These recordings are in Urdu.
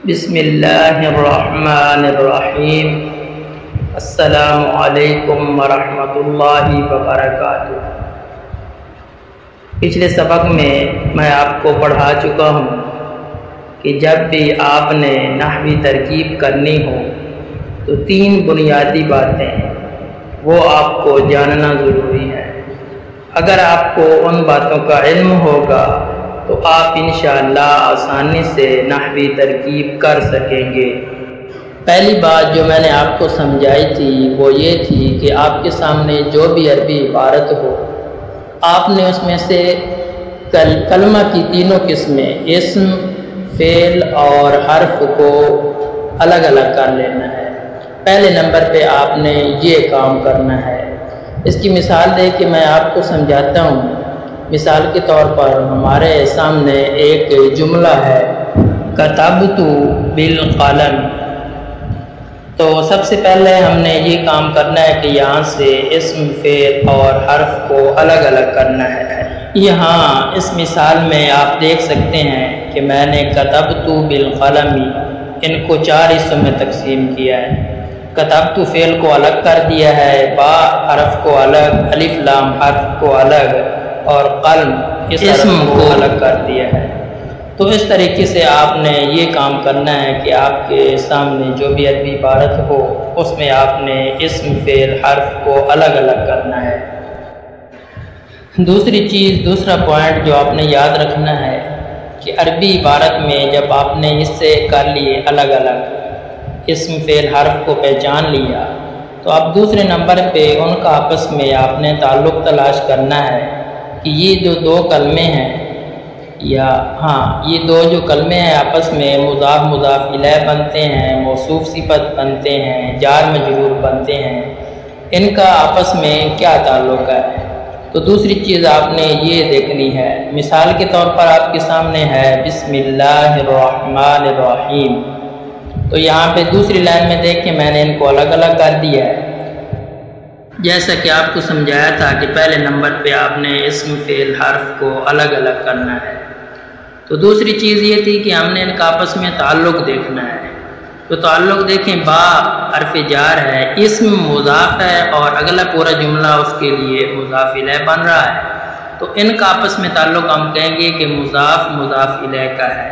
بسم اللہ الرحمن الرحیم۔ السلام علیکم ورحمۃ اللہ وبرکاتہ۔ پچھلے سبق میں آپ کو پڑھا چکا ہوں کہ جب بھی آپ نے نحوی ترکیب کرنی ہو تو 3 بنیادی باتیں وہ آپ کو جاننا ضروری ہے۔ اگر آپ کو ان باتوں کا علم ہوگا تو آپ انشاءاللہ آسانی سے نحوی ترکیب کر سکیں گے۔ پہلی بات جو میں نے آپ کو سمجھائی تھی وہ یہ تھی کہ آپ کے سامنے جو بھی عربی عبارت ہو، آپ نے اس میں سے کلمہ کی تینوں قسمیں اسم، فعل اور حرف کو الگ الگ کر لینا ہے۔ پہلے نمبر پہ آپ نے یہ کام کرنا ہے۔ اس کی مثال دے کے میں آپ کو سمجھاتا ہوں۔ مثال کے طور پر ہمارے سامنے ایک جملہ ہے کتبت بالقلم۔ تو سب سے پہلے ہم نے یہ کام کرنا ہے کہ یہاں سے اسم، فعل اور حرف کو الگ الگ کرنا ہے۔ یہاں اس مثال میں آپ دیکھ سکتے ہیں کہ میں نے کتبت بالقلم ان کو 4 حصوں میں تقسیم کیا ہے۔ کتبت فعل کو الگ کر دیا ہے، با حرف کو الگ، الف لام حرف کو الگ اور قلم اسم کو الگ کر دیا ہے۔ تو اس طریقے سے آپ نے یہ کام کرنا ہے کہ آپ کے سامنے جو بھی عربی عبارت ہو اس میں آپ نے اسم، فعل، حرف کو الگ الگ کرنا ہے۔ دوسرا پوائنٹ جو آپ نے یاد رکھنا ہے کہ عربی عبارت میں جب آپ نے حصے کر لیے الگ الگ، اسم، فعل، حرف کو پہچان لیا، تو اب دوسرے نمبر پہ ان کا آپس میں آپ نے تعلق تلاش کرنا ہے کہ یہ جو 2 کلمے ہیں یہ 2 جو کلمے ہیں آپس میں مضاف مضاف الیہ بنتے ہیں، موصوف صفت بنتے ہیں، جار مجرور بنتے ہیں، ان کا آپس میں کیا تعلق ہے۔ تو دوسری چیز آپ نے یہ دیکھنی ہے۔ مثال کے طور پر آپ کے سامنے ہے بسم اللہ الرحمن الرحیم۔ تو یہاں پہ دوسری لائن میں دیکھ کے میں نے ان کو الگ الگ کر دیا ہے۔ جیسا کہ آپ کو سمجھایا تھا کہ پہلے نمبر پہ آپ نے اسم، فعل، حرف کو الگ الگ کرنا ہے۔ تو دوسری چیز یہ تھی کہ ہم نے ان کا آپس میں تعلق دیکھنا ہے۔ تو تعلق دیکھیں، با حرف جار ہے، اسم مضاف ہے اور اگلا پورا جملہ اس کے لیے مضاف الیہ بن رہا ہے۔ تو ان کا آپس میں تعلق ہم کہیں گے کہ مضاف مضاف الیہ کا ہے۔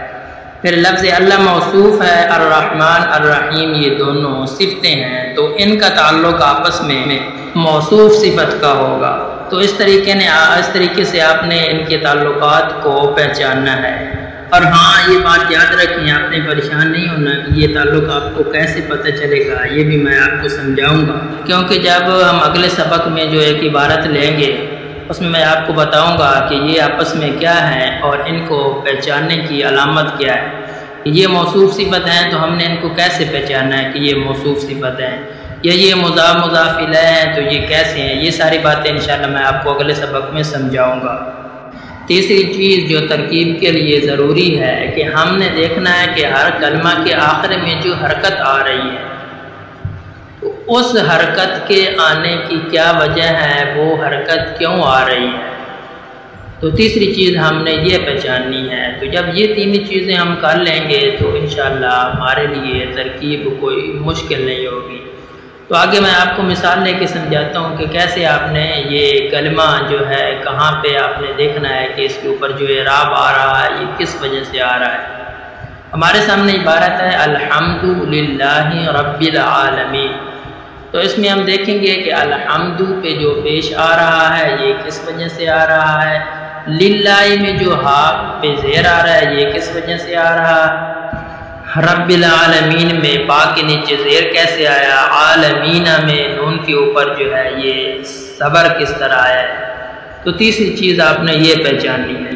پھر لفظ اللہ موصوف ہے، الرحمن الرحیم یہ دونوں صفتیں ہیں، تو ان کا تعلق آپس میں موصوف صفت کا ہوگا۔ تو اس طریقے سے آپ نے ان کے تعلقات کو پہچاننا ہے۔ اور ہاں یہ بات یاد رکھیں، آپ نے پریشان نہیں ہونا کہ یہ تعلق آپ کو کیسے پتہ چلے گا، یہ بھی میں آپ کو سمجھاؤں گا، کیونکہ جب ہم اگلے سبق میں جو ایک عبارت لیں گے اس میں آپ کو بتاؤں گا کہ یہ آپس میں کیا ہیں اور ان کو پہچاننے کی علامت کیا ہے۔ یہ موصوف صفت ہیں تو ہم نے ان کو کیسے پہچاننا ہے کہ یہ موصوف صفت ہیں، یا یہ مضاف مضاف الیہ ہیں تو یہ کیسے ہیں۔ یہ ساری باتیں انشاءاللہ میں آپ کو اگلے سبق میں سمجھاؤں گا۔ تیسری چیز جو ترکیب کے لیے ضروری ہے کہ ہم نے دیکھنا ہے کہ ہر کلمہ کے آخر میں جو حرکت آ رہی ہے تو اس حرکت کے آنے کی کیا وجہ ہے، وہ حرکت کیوں آ رہی ہے۔ تو تیسری چیز ہم نے یہ پہچاننی ہے۔ تو جب یہ 3 چیزیں ہم کر لیں گے تو انشاءاللہ ہمارے لیے ترکیب کوئی مشکل نہیں ہوگی۔ تو آگے میں آپ کو مثال لے کے سمجھاتا ہوں کہ کیسے آپ نے یہ کلمہ جو ہے کہاں پہ آپ نے دیکھنا ہے کہ اس کے اوپر جو اعراب آ رہا ہے یہ کس وجہ سے آ رہا ہے۔ ہمارے سامنے عبارت ہے الحمدللہ رب العالمین۔ تو اس میں ہم دیکھیں گے کہ الحمد پہ جو پیش آ رہا ہے یہ کس وجہ سے آ رہا ہے، للہ میں جو ہا پہ زیر آ رہا ہے یہ کس وجہ سے آ رہا ہے، رب العالمین میں با کے نیچے زیر کیسے آیا، عالمین میں نون کے اوپر جو ہے یہ صبر کس طرح آیا ہے۔ تو تیسری چیز آپ نے یہ پہچاننی ہے۔